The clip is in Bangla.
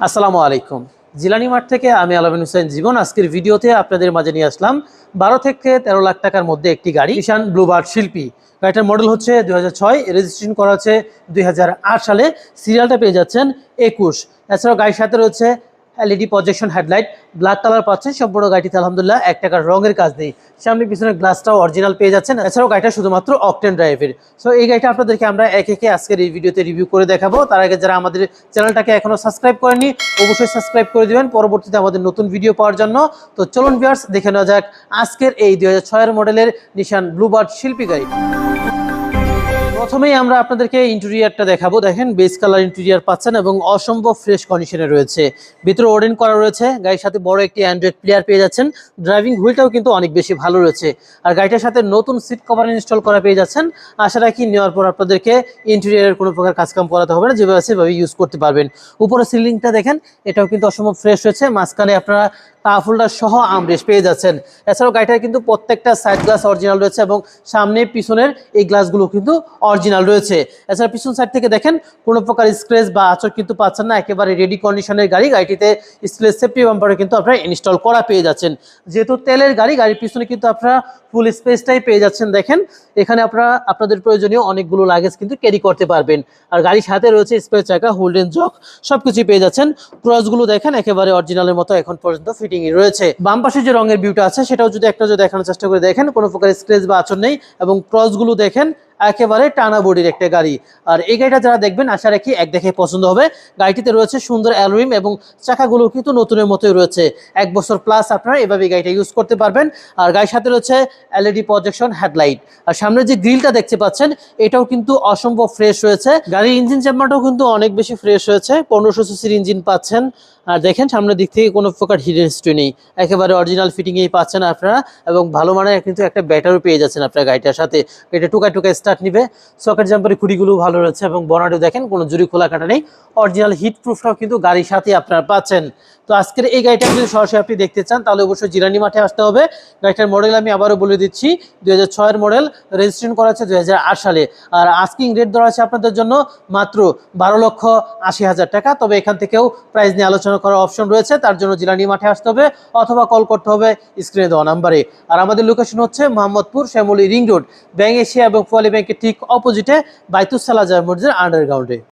আসসালামু আলাইকুম। জিলানি মাঠ থেকে আমি আলামিন হোসেন জীবন। আজকের ভিডিওতে আপনাদের মাঝে নিয়ে আসলাম 12 থেকে 13 লাখ টাকার মধ্যে একটি গাড়ি, নিশান ব্লুবার্ড শিল্পী। গাড়িটার মডেল হচ্ছে 2006, রেজিস্ট্রেশন করা হচ্ছে 2008 সালে, সিরিয়ালটা পেয়ে যাচ্ছেন 21। এছাড়াও গাড়ির সাথে রয়েছে LED projection headlight, black colour পাচ্ছেন। সম্পূর্ণ গাড়িতে আলহামদুলিল্লাহ 1 টাকার রঙের কাজ নেই। সামনে পিছনের গ্লাসটাও অরিজিনাল পেয়ে যাচ্ছেন। এছাড়াও গাড়িটা শুধুমাত্র অকটেন ড্রাইভের। সো এই গাড়িটা আপনাদেরকে আমরা একে একে আজকের এই ভিডিওতে রিভিউ করে দেখাবো। তার আগে যারা আমাদের চ্যানেলটাকে এখনো সাবস্ক্রাইব করেনি অবশ্যই সাবস্ক্রাইব করে দিবেন পরবর্তীতে আমাদের নতুন ভিডিও পাওয়ার জন্য। তো চলুন ভিউয়ার্স, দেখে নেওয়া যাক আজকের এই 2006 মডেলের নিশান ব্লুবার্ড শিল্পী গাড়ি। প্রথমেই আমরা আপনাদেরকে ইন্টেরিয়রটা দেখাবো। দেখেন বেস কালার ইন্টেরিয়র পাচ্ছেন এবং অসম্ভব ফ্রেশ কন্ডিশনে রয়েছে। ভিতরে ওডেন করা রয়েছে। গাড়ির সাথে বড় একটি অ্যান্ড্রয়েড প্লেয়ার পেয়ে যাচ্ছেন। ড্রাইভিং হুইলটাও কিন্তু অনেক বেশি ভালো রয়েছে। আর গাড়িটার সাথে নতুন সিট কভার ইনস্টল করা পেয়ে যাচ্ছেন। আশা রাখি নেওয়ার পর আপনাদেরকে ইন্টেরিয়রের কোনো প্রকার কাজকাম করাতে হবে না, যেভাবে সেভাবে ইউজ করতে পারবেন। উপরে সিলিংটা দেখেন, এটাও কিন্তু অসম্ভব ফ্রেশ রয়েছে। মাঝখানে আপনারা কাপ হোল্ডার সহ আর্মরেস্ট পেয়ে যাচ্ছেন। এছাড়াও গাড়িটার কিন্তু প্রত্যেকটা সাইড গ্লাস অরিজিনাল রয়েছে এবং সামনে পিছনের এই গ্লাসগুলো কিন্তু অরিজিনাল রয়েছে। এছাড়া পিছন সাইড থেকে দেখেন কোনো প্রকার স্ক্র্যাচ বা আঁচড় কিন্তু পাচ্ছেন না, একেবারে রেডি কন্ডিশনের গাড়ি। গাড়িটিতে স্ক্র্যাচ সেফটি বাম্পারও কিন্তু আপনারা ইনস্টল করা পেয়ে যাচ্ছেন। যেহেতু তেলের গাড়ি, গাড়ির পিছনে কিন্তু আপনারা ফুল স্পেসটাই পেয়ে যাচ্ছেন। দেখেন এখানে আপনারা আপনাদের প্রয়োজনীয় অনেকগুলো লাগেজ কিন্তু ক্যারি করতে পারবেন। আর গাড়ির সাথে রয়েছে স্পেয়ার চাকা, হোল্ডেন জক, সবকিছু পেয়ে যাচ্ছেন। ক্রসগুলো দেখেন একেবারে অরিজিনালের মতো এখন পর্যন্ত ফিটিং রয়েছে। বাম পাশে যে রঙের ভিউটা আছে সেটাও যদি একটা দেখানোর চেষ্টা করে দেখেন, কোনো প্রকার স্ক্র্যাচ বা আঁচড় নেই এবং ক্রসগুলো দেখেন একেবারে টানা বডির একটা গাড়ি। আর এই গাড়িটা যারা দেখবেন আশা রাখি এক দেখে পছন্দ হবে। গাড়িটিতে রয়েছে সুন্দর অ্যালুমিনিয়াম এবং চাকাগুলো কিন্তু নতুনের মতোই রয়েছে। 1 বছর প্লাস আপনারা এভাবে গাড়িটা ইউজ করতে পারবেন। আর গাড়ির সাথে রয়েছে এলইডি প্রজেকশন হেডলাইট। আর সামনে যে গ্রিলটা দেখতে পাচ্ছেন এটাও কিন্তু অসম্ভব ফ্রেশ রয়েছে। গাড়ির ইঞ্জিন চেম্বারটাও কিন্তু অনেক বেশি ফ্রেশ হয়েছে। 1500 সিসির ইঞ্জিন পাচ্ছেন। আর দেখেন সামনের দিক থেকে কোনো প্রকার হিডেন হিস্ট্রি নেই, একেবারে অরিজিনাল ফিটিংয়েই পাচ্ছেন আপনারা এবং ভালো মানের কিন্তু একটা ব্যাটারিও পেয়ে যাচ্ছেন আপনার গাড়িটার সাথে। এটা টুকায় স্টার্ট নিবে। সকেট জাম্পারের খুঁড়িগুলো ভালো রয়েছে এবং বনারেও দেখেন কোনো জুড়ি খোলা কাটা নেই। অরিজিনাল হিট প্রুফটাও কিন্তু গাড়ির সাথে আপনারা পাচ্ছেন। তো আজকের এই গাড়িটা যদি সরাসরি আপনি দেখতে চান তাহলে অবশ্যই জিলানি মাঠে আসতে হবে। গাড়িটার মডেল আমি আবারও বলে দিচ্ছি, 2006 মডেল, রেজিস্ট্রেশন করা হচ্ছে 2008 সালে। আর আস্কিং রেট ধরা আছে আপনাদের জন্য মাত্র 12,80,000 টাকা। তবে এখান থেকেও প্রাইস নিয়ে আলোচনা করার অপশন রয়েছে, তার জন্য জিলানি মাঠে আসতে হবে অথবা কল করতে হবে স্ক্রিনে দেওয়া নাম্বারে। আর আমাদের লোকেশন হচ্ছে Mohammadpur Shyamoli ring road, bank Asia এবং ফলি ব্যাংকের ঠিক অপোজিটে বাইতুস সালাহ জামে মসজিদের আন্ডারগ্রাউন্ডে।